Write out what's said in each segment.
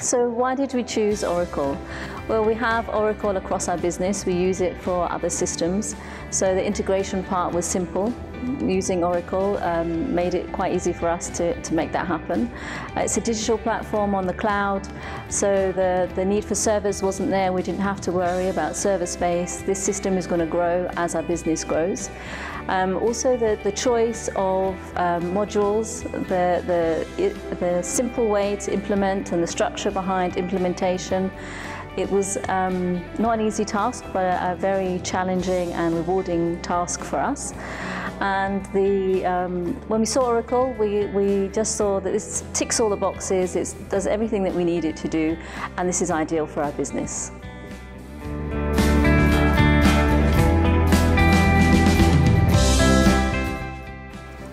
So why did we choose Oracle? Well, we have Oracle across our business. We use it for other systems. So the integration part was simple. Using Oracle made it quite easy for us to make that happen. It's a digital platform on the cloud, so the need for servers wasn't there. We didn't have to worry about server space. This system is going to grow as our business grows. Also the choice of modules, the simple way to implement and the structure behind implementation. It was not an easy task, but a very challenging and rewarding task for us. And when we saw Oracle, we just saw that this ticks all the boxes, it does everything that we need it to do, and this is ideal for our business.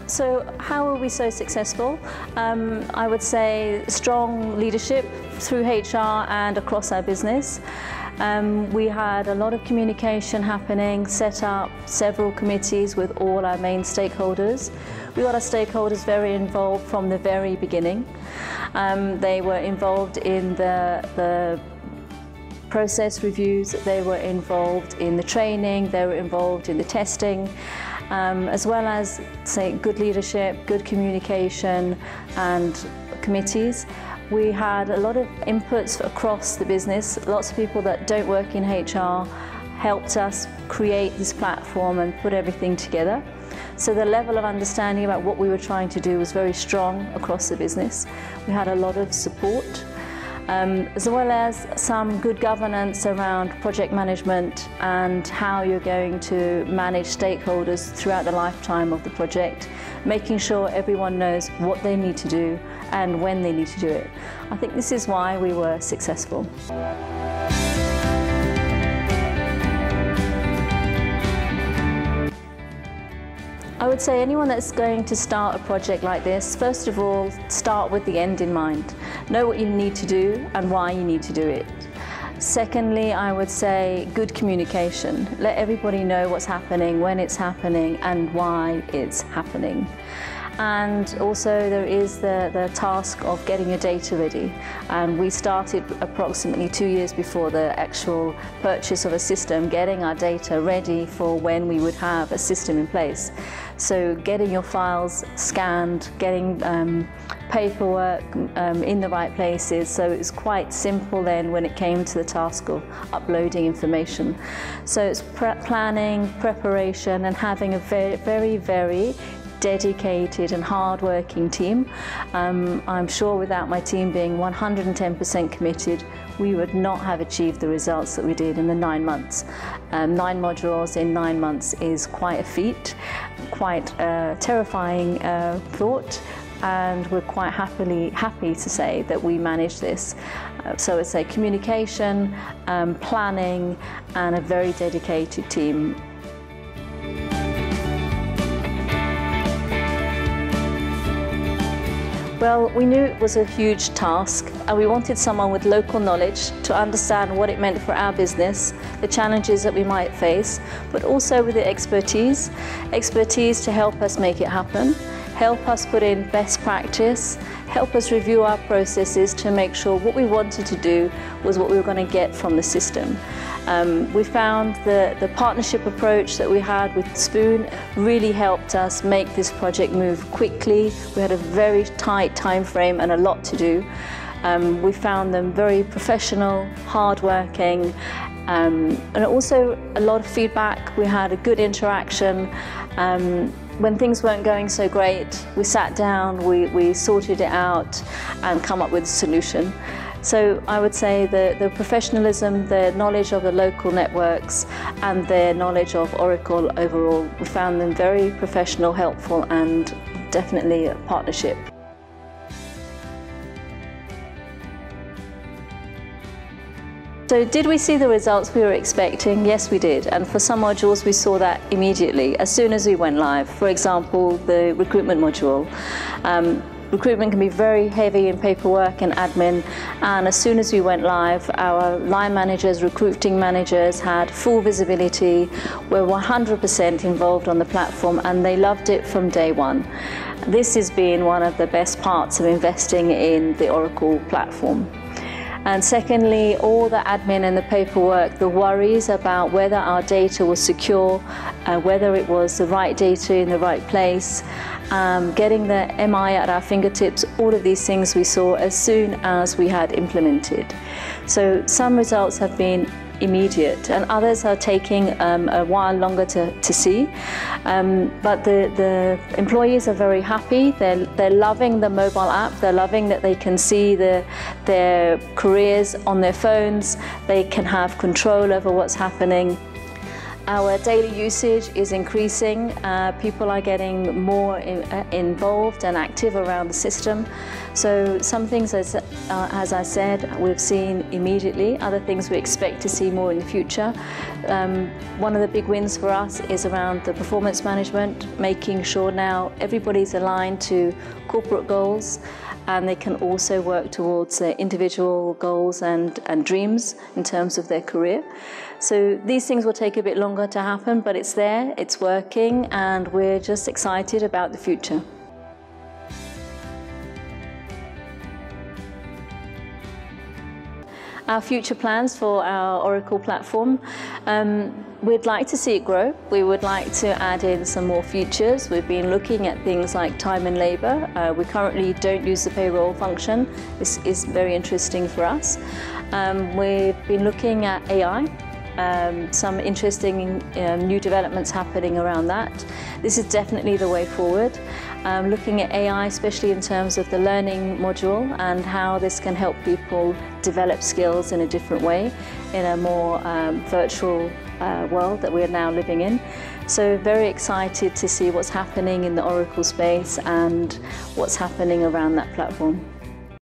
So how were we so successful? I would say strong leadership through HR and across our business. We had a lot of communication happening, set up several committees with all our main stakeholders. We got our stakeholders very involved from the very beginning. They were involved in the process reviews, they were involved in the training, they were involved in the testing. As well as, say, good leadership, good communication and committees. We had a lot of inputs across the business. Lots of people that don't work in HR helped us create this platform and put everything together. So the level of understanding about what we were trying to do was very strong across the business. We had a lot of support. As well as some good governance around project management and how you're going to manage stakeholders throughout the lifetime of the project, making sure everyone knows what they need to do and when they need to do it. I think this is why we were successful. I would say anyone that's going to start a project like this, first of all, start with the end in mind. Know what you need to do and why you need to do it. Secondly, I would say good communication. Let everybody know what's happening, when it's happening, and why it's happening. And also there is the task of getting your data ready. And we started approximately 2 years before the actual purchase of a system, getting our data ready for when we would have a system in place. So getting your files scanned, getting paperwork in the right places. So it was quite simple then when it came to the task of uploading information. So it's planning, preparation, and having a very dedicated and hard-working team. I'm sure without my team being 110% committed, we would not have achieved the results that we did in the 9 months. 9 modules in 9 months is quite a feat, quite a terrifying thought, and we're quite happy to say that we managed this. So it's a communication, planning, and a very dedicated team. Well, we knew it was a huge task and we wanted someone with local knowledge to understand what it meant for our business, the challenges that we might face, but also with the expertise to help us make it happen, help us put in best practice, help us review our processes to make sure what we wanted to do was what we were going to get from the system. We found the partnership approach that we had with Spoon really helped us make this project move quickly. We had a very tight time frame and a lot to do. We found them very professional, hard-working, and also a lot of feedback. We had a good interaction. When things weren't going so great, we sat down, we sorted it out and come up with a solution. So I would say the professionalism, the knowledge of the local networks and their knowledge of Oracle overall, we found them very professional, helpful, and definitely a partnership. So did we see the results we were expecting? Yes, we did. And for some modules, we saw that immediately, as soon as we went live. For example, the recruitment module. Recruitment can be very heavy in paperwork and admin, and as soon as we went live, our line managers, recruiting managers had full visibility, were 100% involved on the platform, and they loved it from day one. This has been one of the best parts of investing in the Oracle platform. And secondly, all the admin and the paperwork, the worries about whether our data was secure, whether it was the right data in the right place, getting the MI at our fingertips, all of these things we saw as soon as we had implemented. So some results have been immediate and others are taking a while longer to see. But the employees are very happy. They're loving the mobile app. They're loving that they can see their careers on their phones. They can have control over what's happening. Our daily usage is increasing. People are getting more involved and active around the system. So some things, as I said, we've seen immediately. Other things we expect to see more in the future. One of the big wins for us is around the performance management, making sure now everybody's aligned to corporate goals, and they can also work towards their individual goals and dreams in terms of their career. So these things will take a bit longer to happen, but it's there, it's working, and we're just excited about the future. Our future plans for our Oracle platform, we'd like to see it grow. We would like to add in some more features. We've been looking at things like time and labor. We currently don't use the payroll function. This is very interesting for us. We've been looking at AI. Some interesting new developments happening around that. This is definitely the way forward. Looking at AI, especially in terms of the learning module and how this can help people develop skills in a different way, in a more virtual world that we're now living in. So very excited to see what's happening in the Oracle space and what's happening around that platform.